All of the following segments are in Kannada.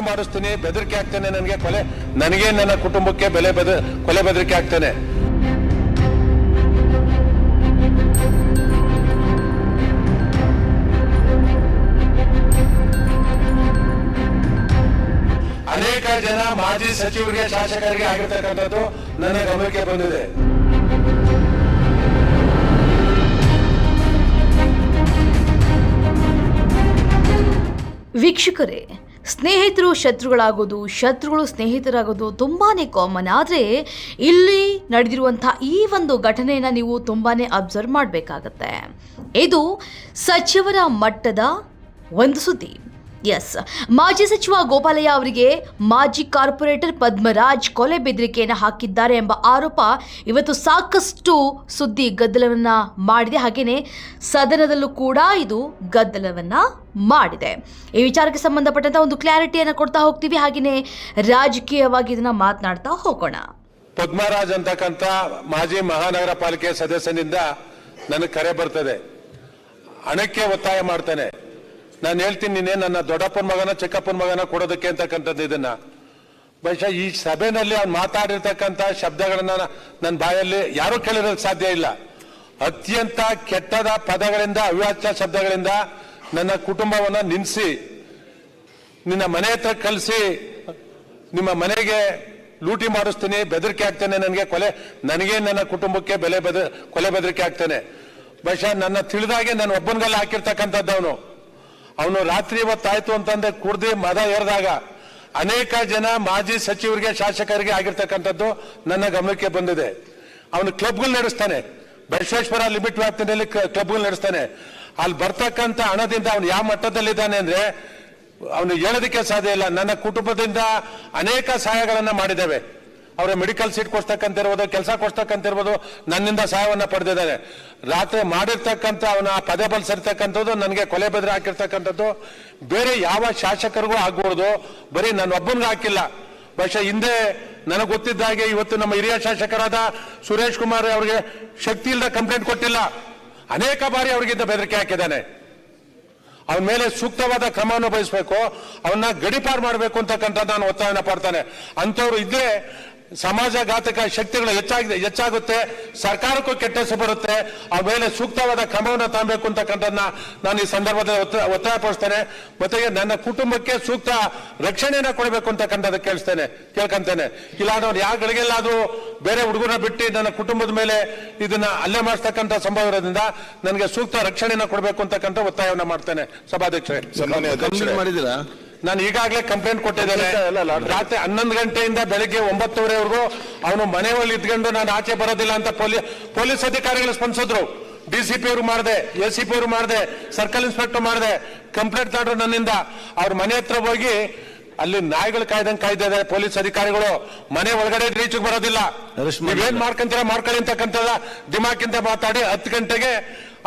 ಲೂಟಿ ಮಾಡಿಸ್ತೀನಿ, ಬೆದರಿಕೆ ಆಗ್ತೇನೆ, ನನಗೆ ನನ್ನ ಕುಟುಂಬಕ್ಕೆ ಕೊಲೆ ಬೆದರಿಕೆ ಆಗ್ತೇನೆ. ಅನೇಕ ಜನ ಮಾಜಿ ಸಚಿವರಿಗೆ, ಶಾಸಕರಿಗೆ ಆಗಿರ್ತಕ್ಕಂಥದ್ದು ನನ್ನ ಗಮನಕ್ಕೆ ಬಂದಿದೆ. ವೀಕ್ಷಕರೇ, ಸ್ನೇಹಿತರು ಶತ್ರುಗಳಾಗೋದು, ಶತ್ರುಗಳು ಸ್ನೇಹಿತರಾಗೋದು ತುಂಬಾ ಕಾಮನ್. ಆದರೆ ಇಲ್ಲಿ ನಡೆದಿರುವಂಥ ಈ ಒಂದು ಘಟನೆಯನ್ನು ನೀವು ತುಂಬಾ ಅಬ್ಸರ್ವ್ ಮಾಡಬೇಕಾಗತ್ತೆ. ಇದು ಸಚಿವರ ಮಟ್ಟದ ಒಂದು ಸುದ್ದಿ. ಎಸ್, ಮಾಜಿ ಸಚಿವ ಗೋಪಾಲಯ್ಯ ಅವರಿಗೆ ಮಾಜಿ ಕಾರ್ಪೊರೇಟರ್ ಪದ್ಮರಾಜ್ ಕೊಲೆ ಬೆದರಿಕೆಯನ್ನು ಹಾಕಿದ್ದಾರೆ ಎಂಬ ಆರೋಪ ಇವತ್ತು ಸಾಕಷ್ಟು ಸುದ್ದಿ ಗದ್ದಲವನ್ನು ಮಾಡಿದೆ. ಹಾಗೆಯೇ ಸದನದಲ್ಲೂ ಕೂಡ ಇದು ಗದ್ದಲವನ್ನು ಮಾಡಿದೆ. ಈ ವಿಚಾರಕ್ಕೆ ಸಂಬಂಧಪಟ್ಟಂತ ಒಂದು ಕ್ಲಾರಿಟಿಯನ್ನು ಕೊಡ್ತಾ ಹೋಗ್ತೀವಿ. ಹಾಗೆಯೇ ರಾಜಕೀಯವಾಗಿ ಇದನ್ನ ಮಾತನಾಡ್ತಾ ಹೋಗೋಣ. ಪದ್ಮರಾಜ್ ಅಂತಕ್ಕಂಥ ಮಾಜಿ ಮಹಾನಗರ ಪಾಲಿಕೆ ಸದಸ್ಯನಿಂದ ನನಗೆ ಕರೆ ಬರ್ತದೆ. ಹಣಕ್ಕೆ ಒತ್ತಾಯ ಮಾಡ್ತಾನೆ. ನಾನು ಹೇಳ್ತೀನಿ, ನೀನೇ ನನ್ನ ದೊಡ್ಡಪ್ಪನ ಮಗನ ಚಿಕ್ಕಪ್ಪನ ಮಗನ ಕೊಡೋದಕ್ಕೆ ಅಂತಕ್ಕಂಥದ್ದು. ಇದನ್ನ ಬಹುಶಃ ಈ ಸಭೆಯಲ್ಲಿ ಅವ್ನು ಮಾತಾಡಿರ್ತಕ್ಕಂಥ ಶಬ್ದಗಳನ್ನ ನನ್ನ ಬಾಯಲ್ಲಿ ಯಾರೂ ಕೇಳಿರೋದಕ್ಕೆ ಸಾಧ್ಯ ಇಲ್ಲ. ಅತ್ಯಂತ ಕೆಟ್ಟದ ಪದಗಳಿಂದ, ಅವ್ಯಾಚ್ಯ ಶಬ್ದಗಳಿಂದ ನನ್ನ ಕುಟುಂಬವನ್ನ ನಿಲ್ಲಿಸಿ, ನಿನ್ನ ಮನೆ ಹತ್ರ ಕಳಿಸಿ, ನಿಮ್ಮ ಮನೆಗೆ ಲೂಟಿ ಮಾಡಿಸ್ತೀನಿ, ಬೆದರಿಕೆ ಆಗ್ತೇನೆ, ನನಗೆ ನನ್ನ ಕುಟುಂಬಕ್ಕೆ ಕೊಲೆ ಬೆದರಿಕೆ ಆಗ್ತೇನೆ. ಬಹುಶಃ ನನ್ನ ತಿಳಿದಾಗೆ ನನ್ನ ಒಬ್ಬನಿಗೆಲ್ಲ ಹಾಕಿರ್ತಕ್ಕಂಥದ್ದು. ಅವನು ರಾತ್ರಿ ಹೊತ್ತಾಯ್ತು ಅಂತಂದ್ರೆ ಕುಡ್ದು ಮದ ಏರಿದಾಗ ಅನೇಕ ಜನ ಮಾಜಿ ಸಚಿವರಿಗೆ, ಶಾಸಕರಿಗೆ ಆಗಿರ್ತಕ್ಕಂಥದ್ದು ನನ್ನ ಗಮನಕ್ಕೆ ಬಂದಿದೆ. ಅವನು ಕ್ಲಬ್ಗಳು ನಡೆಸ್ತಾನೆ, ಬಸವೇಶ್ವರ ಲಿಮಿಟ್ ವ್ಯಾಪ್ತಿನಲ್ಲಿ ಕ್ಲಬ್ಗಳು ನಡೆಸ್ತಾನೆ. ಅಲ್ಲಿ ಬರ್ತಕ್ಕಂಥ ಹಣದಿಂದ ಅವನು ಯಾವ ಮಟ್ಟದಲ್ಲಿದ್ದಾನೆ ಅಂದ್ರೆ ಅವನು ಹೇಳೋದಕ್ಕೆ ಸಾಧ್ಯ ಇಲ್ಲ. ನನ್ನ ಕುಟುಂಬದಿಂದ ಅನೇಕ ಸಹಾಯಗಳನ್ನ ಮಾಡಿದ್ದೇವೆ. ಅವರ ಮೆಡಿಕಲ್ ಸೀಟ್ ಕೊಡ್ತಕ್ಕಂತಿರ್ಬೋದು, ಕೆಲಸ ಕೊಡ್ತಕ್ಕಂತಿರ್ಬೋದು, ನನ್ನಿಂದ ಸಹಾಯವನ್ನ ಪಡೆದಿದ್ದಾರೆ. ರಾತ್ರಿ ಮಾಡಿರ್ತಕ್ಕಂಥ ಅವನ ಪದೇ ಬಲ್ಸಿರ್ತಕ್ಕಂಥದ್ದು, ನನಗೆ ಕೊಲೆ ಬೆದರಿ ಹಾಕಿರ್ತಕ್ಕಂಥದ್ದು ಬೇರೆ ಯಾವ ಶಾಸಕರಿಗೂ ಆಗ್ಬಾರ್ದು, ಬರೀ ನನ್ನ ಒಬ್ಬನಿಗೆ ಹಾಕಿಲ್ಲ. ಬಹುಶಃ ಹಿಂದೆ ನನಗೆ ಗೊತ್ತಿದ್ದ ಹಾಗೆ ಇವತ್ತು ನಮ್ಮ ಹಿರಿಯ ಶಾಸಕರಾದ ಸುರೇಶ್ ಕುಮಾರ್ ಅವರಿಗೆ ಶಕ್ತಿ ಇಲ್ಲದ ಕಂಪ್ಲೇಂಟ್ ಕೊಟ್ಟಿಲ್ಲ, ಅನೇಕ ಬಾರಿ ಅವರಿಗಿಂತ ಬೆದರಿಕೆ ಹಾಕಿದ್ದಾನೆ. ಅವನ ಮೇಲೆ ಸೂಕ್ತವಾದ ಕ್ರಮವನ್ನು ವಹಿಸಬೇಕು, ಅವನ್ನ ಗಡಿಪಾರು ಮಾಡಬೇಕು ಅಂತಕ್ಕಂಥ ನಾನು ಒತ್ತಾಯನ ಪಡ್ತಾನೆ. ಅಂಥವ್ರು ಇದ್ರೆ ಸಮಾಜಘಾತಕ ಶಕ್ತಿಗಳು ಹೆಚ್ಚಾಗುತ್ತೆ, ಸರ್ಕಾರಕ್ಕೂ ಕೆಟ್ಟ ಹೆಸರು ಬರುತ್ತೆ. ಅವ್ರ ಮೇಲೆ ಸೂಕ್ತವಾದ ಕ್ರಮವನ್ನು ತಗೊಬೇಕು ಅಂತಕ್ಕಂಥದ್ದನ್ನ ನಾನು ಈ ಸಂದರ್ಭದಲ್ಲಿ ಒತ್ತಾಯ ಪಡಿಸ್ತೇನೆ. ಮತ್ತೆ ನನ್ನ ಕುಟುಂಬಕ್ಕೆ ಸೂಕ್ತ ರಕ್ಷಣೆಯನ್ನ ಕೊಡಬೇಕು ಅಂತಕ್ಕಂಥದ್ದು ಕೇಳ್ಕೊಂತೇನೆ. ಇಲ್ಲ ಅವ್ರು ಯಾವ ಗಳಿಗೆಲ್ಲಾದ್ರೂ ಬೇರೆ ಹುಡುಗರನ್ನ ಬಿಟ್ಟು ನನ್ನ ಕುಟುಂಬದ ಮೇಲೆ ಇದನ್ನ ಹಲ್ಲೆ ಮಾಡಿಸ್ತಕ್ಕಂಥ ಸಂಭವ ಇರೋದ್ರಿಂದ ನನಗೆ ಸೂಕ್ತ ರಕ್ಷಣೆಯನ್ನ ಕೊಡಬೇಕು ಅಂತಕ್ಕಂಥ ಒತ್ತಾಯವನ್ನ ಮಾಡ್ತೇನೆ. ಸಭಾಧ್ಯಕ್ಷರೇ, ಮಾಡಿದ್ದೀರಾ? ನಾನು ಈಗಾಗಲೇ ಕಂಪ್ಲೇಂಟ್ ಕೊಟ್ಟಿದ್ದೇನೆ. ರಾತ್ರಿ 11 ಗಂಟೆಯಿಂದ ಬೆಳಗ್ಗೆ 9:30ವರೆಗೂ ಅವನು ಮನೆ ಒಳಗೆ ಇದ್ಕೊಂಡು ನಾನು ಆಚೆ ಬರೋದಿಲ್ಲ ಅಂತ ಪೊಲೀಸ್ ಅಧಿಕಾರಿಗಳು ಸ್ಪಂದಿಸಿದ್ರು. ಡಿಸಿಪಿ ಅವರು ಮಾಡಿದೆ, ಎಸಿಪಿ ಅವರು ಮಾಡಿದೆ, ಸರ್ಕಲ್ ಇನ್ಸ್ಪೆಕ್ಟರ್ ಮಾಡಿದೆ. ಕಂಪ್ಲೇಂಟ್ ತಗೊಂಡ್ರು ನನ್ನಿಂದ. ಅವ್ರ ಮನೆ ಹತ್ರ ಹೋಗಿ ಅಲ್ಲಿ ನಾಯಿಗಳು ಕಾಯ್ದಂಗೆ ಕಾಯ್ದಿದ್ದಾರೆ ಪೊಲೀಸ್ ಅಧಿಕಾರಿಗಳು. ಮನೆ ಒಳಗಡೆ ರೀಚಿಗೆ ಬರೋದಿಲ್ಲ, ನೀವೇನ್ ಮಾಡ್ಕೊಂತೀರ ಮಾಡ್ಕೊಳ್ಳಿ ಅಂತಕ್ಕಂಥದ ದಿಮಾಕಿಂದ ಮಾತಾಡಿ 10 ಗಂಟೆಗೆ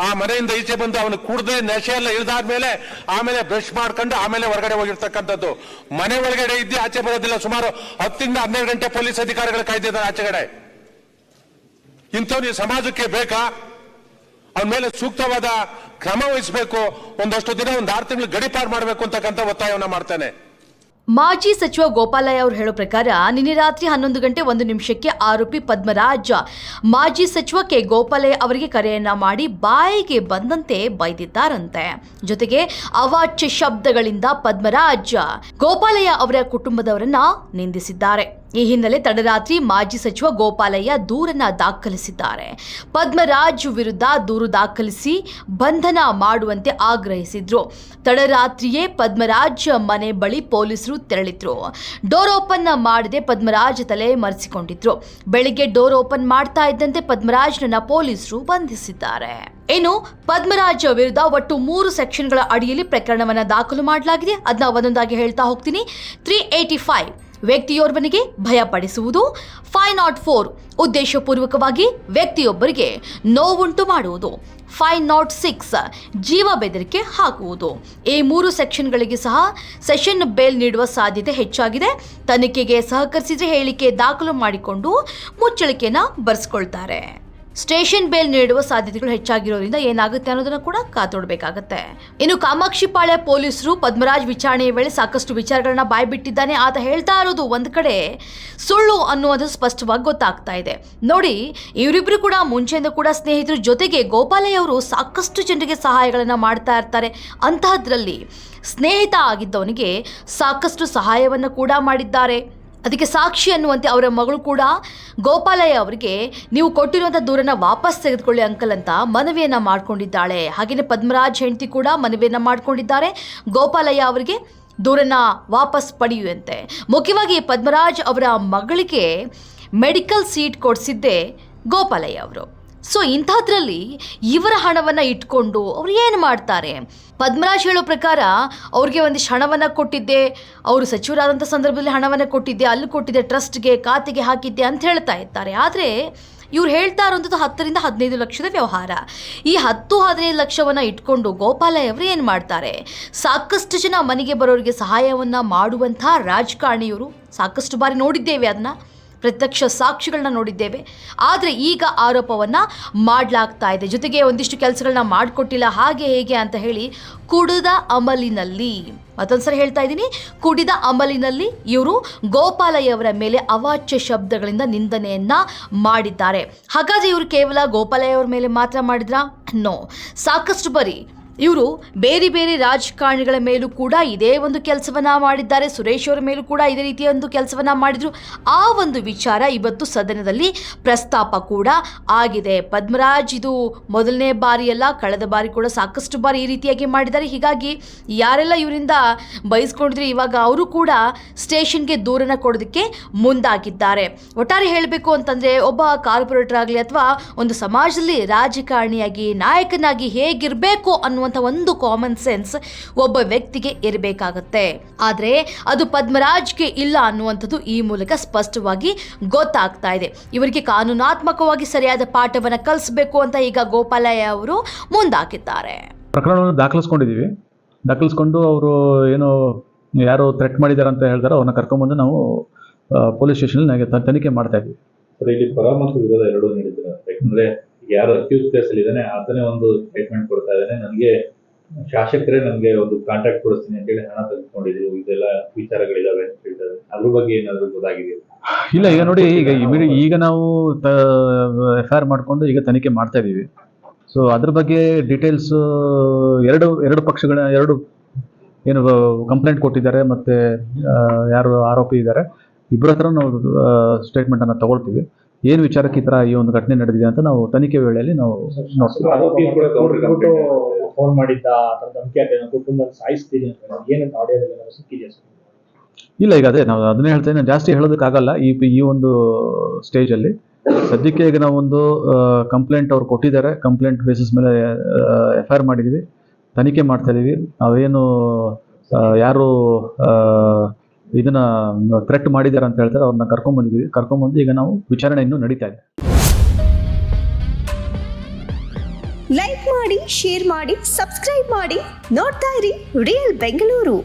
ಆ ಮನೆಯಿಂದ ಈಚೆ ಬಂದು ಅವನು ಕುಡ್ದು ನೆಶೆ ಎಲ್ಲ ಇಳಿದಾದ್ಮೇಲೆ ಆಮೇಲೆ ಬ್ರಷ್ ಮಾಡ್ಕೊಂಡು ಆಮೇಲೆ ಹೊರಗಡೆ ಹೋಗಿರ್ತಕ್ಕಂಥದ್ದು. ಮನೆ ಒಳಗಡೆ ಇದ್ದು ಆಚೆ ಬರೋದಿಲ್ಲ. ಸುಮಾರು 10ರಿಂದ 12 ಗಂಟೆ ಪೊಲೀಸ್ ಅಧಿಕಾರಿಗಳು ಕಾಯ್ದಿದ್ದಾರೆ ಆಚೆಗಡೆ. ಇಂಥವ್ರು ಈ ಸಮಾಜಕ್ಕೆ ಬೇಕಾ? ಅವನ ಮೇಲೆ ಸೂಕ್ತವಾದ ಕ್ರಮ ವಹಿಸಬೇಕು. ಒಂದಷ್ಟು ದಿನ 6 ತಿಂಗಳು ಗಡಿಪಾರು ಮಾಡಬೇಕು ಅಂತಕ್ಕಂಥ ಒತ್ತಾಯವನ್ನ ಮಾಡ್ತಾನೆ. ಮಾಜಿ ಸಚಿವ ಗೋಪಾಲಯ್ಯ ಅವರು ಹೇಳೋ ಪ್ರಕಾರ ನಿನ್ನೆ ರಾತ್ರಿ 11:01 ಆರೋಪಿ ಪದ್ಮರಾಜ್ ಮಾಜಿ ಸಚಿವ ಕೆ ಗೋಪಾಲಯ್ಯ ಅವರಿಗೆ ಕರೆಯನ್ನ ಮಾಡಿ ಬಾಯಿಗೆ ಬಂದಂತೆ ಬೈದಿದ್ದಾರಂತೆ. ಜೊತೆಗೆ ಅವಾಚ್ಯ ಶಬ್ದಗಳಿಂದ ಪದ್ಮರಾಜ್ ಗೋಪಾಲಯ್ಯ ಅವರ ಕುಟುಂಬದವರನ್ನ ನಿಂದಿಸಿದ್ದಾರೆ. ಈ ಹಿನ್ನೆಲೆ ತಡರಾತ್ರಿ ಮಾಜಿ ಸಚಿವ ಗೋಪಾಲಯ್ಯ ದೂರನ್ನ ದಾಖಲಿಸಿದ್ದಾರೆ. ಪದ್ಮರಾಜ್ ವಿರುದ್ಧ ದೂರು ದಾಖಲಿಸಿ ಬಂಧನ ಮಾಡುವಂತೆ ಆಗ್ರಹಿಸಿದ್ರು. ತಡರಾತ್ರಿಯೇ ಪದ್ಮರಾಜ್ ಮನೆ ಬಳಿ ಪೊಲೀಸರು ತೆರಳಿದ್ರು. ಡೋರ್ ಓಪನ್ ಮಾಡದೆ ಪದ್ಮರಾಜ್ ತಲೆ ಮರೆಸಿಕೊಂಡಿದ್ರು. ಬೆಳಿಗ್ಗೆ ಡೋರ್ ಓಪನ್ ಮಾಡ್ತಾ ಇದ್ದಂತೆ ಪದ್ಮರಾಜ್ನನ್ನ ಪೊಲೀಸರು ಬಂಧಿಸಿದ್ದಾರೆ. ಇನ್ನು ಪದ್ಮರಾಜ್ ವಿರುದ್ಧ ಒಟ್ಟು 3 ಸೆಕ್ಷನ್ಗಳ ಅಡಿಯಲ್ಲಿ ಪ್ರಕರಣವನ್ನ ದಾಖಲು ಮಾಡಲಾಗಿದೆ. ಅದನ್ನ ಒಂದೊಂದಾಗಿ ಹೇಳ್ತಾ ಹೋಗ್ತೀನಿ. 385 ವ್ಯಕ್ತಿಯೋರ್ವನಿಗೆ ಭಯಪಡಿಸುವುದು, 504 ಉದ್ದೇಶಪೂರ್ವಕವಾಗಿ ವ್ಯಕ್ತಿಯೊಬ್ಬರಿಗೆ ನೋವುಂಟು ಮಾಡುವುದು, 506 ಜೀವ ಬೆದರಿಕೆ ಹಾಕುವುದು. ಈ 3 ಸೆಕ್ಷನ್ಗಳಿಗೆ ಸಹ ಸೆಷನ್ ಬೇಲ್ ನೀಡುವ ಸಾಧ್ಯತೆ ಹೆಚ್ಚಾಗಿದೆ. ತನಿಖೆಗೆ ಸಹಕರಿಸಿದರೆ ಹೇಳಿಕೆ ದಾಖಲು ಮಾಡಿಕೊಂಡು ಮುಚ್ಚಳಿಕೆಯನ್ನು ಬರೆಸಿಕೊಳ್ತಾರೆ. ಸ್ಟೇಷನ್ ಬೇಲ್ ನೀಡುವ ಸಾಧ್ಯತೆಗಳು ಹೆಚ್ಚಾಗಿರೋದ್ರಿಂದ ಏನಾಗುತ್ತೆ ಅನ್ನೋದನ್ನ ಕೂಡ ಕಾತೋಡಬೇಕಾಗತ್ತೆ. ಇನ್ನು ಕಾಮಾಕ್ಷಿಪಾಳ್ಯ ಪೊಲೀಸರು ಪದ್ಮರಾಜ್ ವಿಚಾರಣೆಯ ವೇಳೆ ಸಾಕಷ್ಟು ವಿಚಾರಗಳನ್ನ ಬಾಯ್ಬಿಟ್ಟಿದ್ದಾನೆ. ಆತ ಹೇಳ್ತಾ ಇರೋದು ಒಂದ್ ಕಡೆ ಸುಳ್ಳು ಅನ್ನುವುದು ಸ್ಪಷ್ಟವಾಗಿ ಗೊತ್ತಾಗ್ತಾ ಇದೆ. ನೋಡಿ, ಇವರಿಬ್ರು ಕೂಡ ಮುಂಚೆಯಿಂದ ಕೂಡ ಸ್ನೇಹಿತರು, ಜೊತೆಗೆ ಗೋಪಾಲಯ್ಯ ಅವರು ಸಾಕಷ್ಟು ಜನರಿಗೆ ಸಹಾಯಗಳನ್ನ ಮಾಡ್ತಾ ಇರ್ತಾರೆ. ಅಂತಹದ್ರಲ್ಲಿ ಸ್ನೇಹಿತ ಆಗಿದ್ದವನಿಗೆ ಸಾಕಷ್ಟು ಸಹಾಯವನ್ನು ಕೂಡ ಮಾಡಿದ್ದಾರೆ. ಅದಕ್ಕೆ ಸಾಕ್ಷಿ ಅನ್ನುವಂತೆ ಅವರ ಮಗಳು ಕೂಡ ಗೋಪಾಲಯ್ಯ ಅವರಿಗೆ ನೀವು ಕೊಟ್ಟಿರುವಂಥ ದೂರನ್ನ ವಾಪಸ್ ತೆಗೆದುಕೊಳ್ಳಿ ಅಂಕಲ್ ಅಂತ ಮನವಿಯನ್ನು ಮಾಡಿಕೊಂಡಿದ್ದಾಳೆ. ಹಾಗೆಯೇ ಪದ್ಮರಾಜ್ ಹೆಂಡತಿ ಕೂಡ ಮನವಿಯನ್ನು ಮಾಡಿಕೊಂಡಿದ್ದಾರೆ ಗೋಪಾಲಯ್ಯ ಅವರಿಗೆ ದೂರನ್ನ ವಾಪಸ್ ಪಡೆಯುವಂತೆ. ಮುಖ್ಯವಾಗಿ ಪದ್ಮರಾಜ್ ಅವರ ಮಗಳಿಗೆ ಮೆಡಿಕಲ್ ಸೀಟ್ ಕೊಡಿಸಿದ್ದೇ ಗೋಪಾಲಯ್ಯ ಅವರು. ಸೊ ಇಂಥದ್ರಲ್ಲಿ ಇವರ ಹಣವನ್ನು ಇಟ್ಕೊಂಡು ಅವ್ರು ಏನು ಮಾಡ್ತಾರೆ? ಪದ್ಮರಾಜ್ ಹೇಳೋ ಪ್ರಕಾರ ಅವ್ರಿಗೆ ಒಂದಿಷ್ಟು ಹಣವನ್ನು ಕೊಟ್ಟಿದ್ದೆ, ಅವರು ಸಚಿವರಾದಂಥ ಸಂದರ್ಭದಲ್ಲಿ ಹಣವನ್ನು ಕೊಟ್ಟಿದ್ದೆ, ಅಲ್ಲಿ ಕೊಟ್ಟಿದ್ದೆ, ಟ್ರಸ್ಟ್ಗೆ ಖಾತೆಗೆ ಹಾಕಿದ್ದೆ ಅಂತ ಹೇಳ್ತಾ ಇರ್ತಾರೆ. ಆದರೆ ಇವ್ರು ಹೇಳ್ತಾ ಇರೋಂಥದ್ದು 10 ರಿಂದ 15 ಲಕ್ಷದ ವ್ಯವಹಾರ. ಈ 10-15 ಲಕ್ಷವನ್ನು ಇಟ್ಕೊಂಡು ಗೋಪಾಲಯ್ಯ ಅವರು ಏನು ಮಾಡ್ತಾರೆ? ಸಾಕಷ್ಟು ಜನ ಮನೆಗೆ ಬರೋರಿಗೆ ಸಹಾಯವನ್ನು ಮಾಡುವಂಥ ರಾಜಕಾರಣಿಯವರು ಸಾಕಷ್ಟು ಬಾರಿ ನೋಡಿದ್ದೇವೆ, ಅದನ್ನು ಪ್ರತ್ಯಕ್ಷ ಸಾಕ್ಷಿಗಳನ್ನ ನೋಡಿದ್ದೇವೆ. ಆದರೆ ಈಗ ಆರೋಪವನ್ನು ಮಾಡಲಾಗ್ತಾ ಇದೆ. ಜೊತೆಗೆ ಒಂದಿಷ್ಟು ಕೆಲಸಗಳನ್ನ ಮಾಡಿಕೊಟ್ಟಿಲ್ಲ, ಹಾಗೆ ಹೇಗೆ ಅಂತ ಹೇಳಿ ಕುಡಿದ ಅಮಲಿನಲ್ಲಿ, ಮತ್ತೊಂದ್ಸರಿ ಹೇಳ್ತಾ ಇದ್ದೀನಿ, ಕುಡಿದ ಅಮಲಿನಲ್ಲಿ ಇವರು ಗೋಪಾಲಯ್ಯ ಅವರ ಮೇಲೆ ಅವಾಚ್ಯ ಶಬ್ದಗಳಿಂದ ನಿಂದನೆಯನ್ನ ಮಾಡಿದ್ದಾರೆ. ಹಾಗಾದ್ರೆ ಇವರು ಕೇವಲ ಗೋಪಾಲಯ್ಯ ಅವರ ಮೇಲೆ ಮಾತ್ರ ಮಾಡಿದ್ರಾ? ನೋ, ಸಾಕಷ್ಟು ಬಾರಿ ಇವರು ಬೇರೆ ಬೇರೆ ರಾಜಕಾರಣಿಗಳ ಮೇಲೂ ಕೂಡ ಇದೇ ಒಂದು ಕೆಲಸವನ್ನ ಮಾಡಿದ್ದಾರೆ. ಸುರೇಶ್ ಅವರ ಮೇಲೂ ಕೂಡ ಇದೇ ರೀತಿಯ ಒಂದು ಕೆಲಸವನ್ನ ಮಾಡಿದ್ರು. ಆ ಒಂದು ವಿಚಾರ ಇವತ್ತು ಸದನದಲ್ಲಿ ಪ್ರಸ್ತಾಪ ಕೂಡ ಆಗಿದೆ. ಪದ್ಮರಾಜ್ ಇದು ಮೊದಲನೇ ಬಾರಿಯಲ್ಲ, ಕಳೆದ ಬಾರಿ ಕೂಡ ಸಾಕಷ್ಟು ಬಾರಿ ಈ ರೀತಿಯಾಗಿ ಮಾಡಿದ್ದಾರೆ. ಹೀಗಾಗಿ ಯಾರೆಲ್ಲ ಇವರಿಂದ ಬಯಸ್ಕೊಂಡಿದ್ರು, ಇವಾಗ ಅವರು ಕೂಡ ಸ್ಟೇಷನ್ಗೆ ದೂರನ ಕೊಡೋದಕ್ಕೆ ಮುಂದಾಗಿದ್ದಾರೆ. ಒಟ್ಟಾರೆ ಹೇಳಬೇಕು ಅಂತಂದ್ರೆ, ಒಬ್ಬ ಕಾರ್ಪೊರೇಟರ್ ಆಗಲಿ ಅಥವಾ ಒಂದು ಸಮಾಜದಲ್ಲಿ ರಾಜಕಾರಣಿಯಾಗಿ ನಾಯಕನಾಗಿ ಹೇಗಿರಬೇಕು ಅನ್ನುವ ಒಂದು ಕಾಮನ್ ಸೆನ್ಸ್ ಒಬ್ಬ ವ್ಯಕ್ತಿಗೆ ಇರಬೇಕಾಗತ್ತೆ. ಆದ್ರೆ ಅದು ಪದ್ಮರಾಜ್ಗೆ ಇಲ್ಲ ಅನ್ನುವಂಥದ್ದು ಈ ಮೂಲಕ ಸ್ಪಷ್ಟವಾಗಿ ಗೊತ್ತಾಗ್ತಾ ಇದೆ. ಇವರಿಗೆ ಕಾನೂನಾತ್ಮಕವಾಗಿ ಸರಿಯಾದ ಪಾಠವನ್ನು ಕಲಿಸಬೇಕು ಅಂತ ಈಗ ಗೋಪಾಲಯ್ಯ ಅವರು ಮುಂದಾಕಿದ್ದಾರೆ. ಪ್ರಕರಣವನ್ನು ದಾಖಲಿಸ್ಕೊಂಡು ಅವರು ಏನೋ ಯಾರು ಥ್ರೆಟ್ ಮಾಡಿದ್ದಾರೆ ಅಂತ ಹೇಳ್ತಾರೆ, ಅವ್ರನ್ನ ಕರ್ಕೊಂಡ್ಬಂದು ನಾವು ಪೊಲೀಸ್ ಸ್ಟೇಷನಲ್ಲಿ ತನಿಖೆ ಮಾಡ್ತಾ ಇದ್ವಿ. ಇಲ್ಲಿ ಪರ ಮತ್ತು ವಿರೋಧ ಎರಡೂ ನೀಡಿದ್ದಾರೆ. ಯಾಕಂದ್ರೆ ಯಾರು ಅಕ್ಯೂಸ್ ಕೇಸ್ ಅಲ್ಲಿ ಇದ್ದಾನೆ ಆತನೇ ಒಂದು ಸ್ಟೇಟ್ಮೆಂಟ್ ಕೊಡ್ತಾ ಇದ್ದಾನೆ, ನನಗೆ ಶಾಸಕರೇ ನನಗೆ ಒಂದು ಕಾಂಟ್ರಾಕ್ಟ್ ಕೊಡಿಸ್ತೀನಿ ಅಂತೇಳಿ ಹಣ ತೆಗೆದುಕೊಂಡಿದ್ರು, ಇದೆಲ್ಲ ವಿಚಾರಗಳಿದಾವೆ ಅಂತ ಹೇಳ್ತಾರೆ. ಅದ್ರ ಬಗ್ಗೆ ಏನಾದ್ರು ಗೊತ್ತಾಗಿದೆ? ಇಲ್ಲ, ಈಗ ನೋಡಿ, ಈಗ ನಾವು FIR ಮಾಡಿಕೊಂಡು ಈಗ ತನಿಖೆ ಮಾಡ್ತಾ ಇದ್ದೀವಿ. ಸೊ ಅದ್ರ ಬಗ್ಗೆ ಡೀಟೇಲ್ಸ್ ಎರಡು ಪಕ್ಷಗಳ ಏನು ಕಂಪ್ಲೇಂಟ್ ಕೊಟ್ಟಿದ್ದಾರೆ ಮತ್ತು ಯಾರು ಆರೋಪಿ ಇದ್ದಾರೆ ಇಬ್ಬರ ಹತ್ರ ನಾವು ಸ್ಟೇಟ್ಮೆಂಟನ್ನು ತಗೊಳ್ತೀವಿ. ಏನು ವಿಚಾರಕ್ಕೆ ಈ ಥರ ಈ ಒಂದು ಘಟನೆ ನಡೆದಿದೆ ಅಂತ ನಾವು ತನಿಖೆ ವೇಳೆಯಲ್ಲಿ ನಾವು ನೋಡ್ತೀವಿ. ಫೋನ್ ಮಾಡಿದ್ದ ಧಮಕಿ ಹಾಕಿದ ಕುಟುಂಬ ಸಾಯಿಸ್ತೀನಿ ಅಂತ ಏನಂತ ಆಡಿಯೋದಲ್ಲಿ ಸಿಕ್ಕಿದೆ? ಇಲ್ಲ, ಈಗ ಅದೇ ನಾವು ಅದನ್ನೇ ಹೇಳ್ತೇನೆ, ಜಾಸ್ತಿ ಹೇಳೋದಕ್ಕಾಗಲ್ಲ ಈ ಒಂದು ಸ್ಟೇಜಲ್ಲಿ. ಸದ್ಯಕ್ಕೆ ಈಗ ನಾವೊಂದು ಕಂಪ್ಲೇಂಟ್ ಅವ್ರು ಕೊಟ್ಟಿದ್ದಾರೆ, ಕಂಪ್ಲೇಂಟ್ ಬೇಸಿಸ್ ಮೇಲೆ FIR ಮಾಡಿದ್ದೀವಿ, ತನಿಖೆ ಮಾಡ್ತಾ ಇದ್ದೀವಿ. ನಾವೇನು ಯಾರು ಇದನ್ನ ಥ್ರೆಟ್ ಮಾಡಿದ್ದಾರೆ ಅಂತ ಹೇಳ್ತಾರೆ ಅವ್ರನ್ನ ಕರ್ಕೊಂಡ್ಬಂದು ಈಗ ನಾವು ವಿಚಾರಣೆ ಇನ್ನೂ ನಡೀತಾ ಇದೆ. ಲೈಕ್ ಮಾಡಿ, ಶೇರ್ ಮಾಡಿ, ಸಬ್ಸ್ಕ್ರೈಬ್ ಮಾಡಿ. ನೋಡ್ತಾ ಇರಿ ರಿಯಲ್ ಬೆಂಗಳೂರು.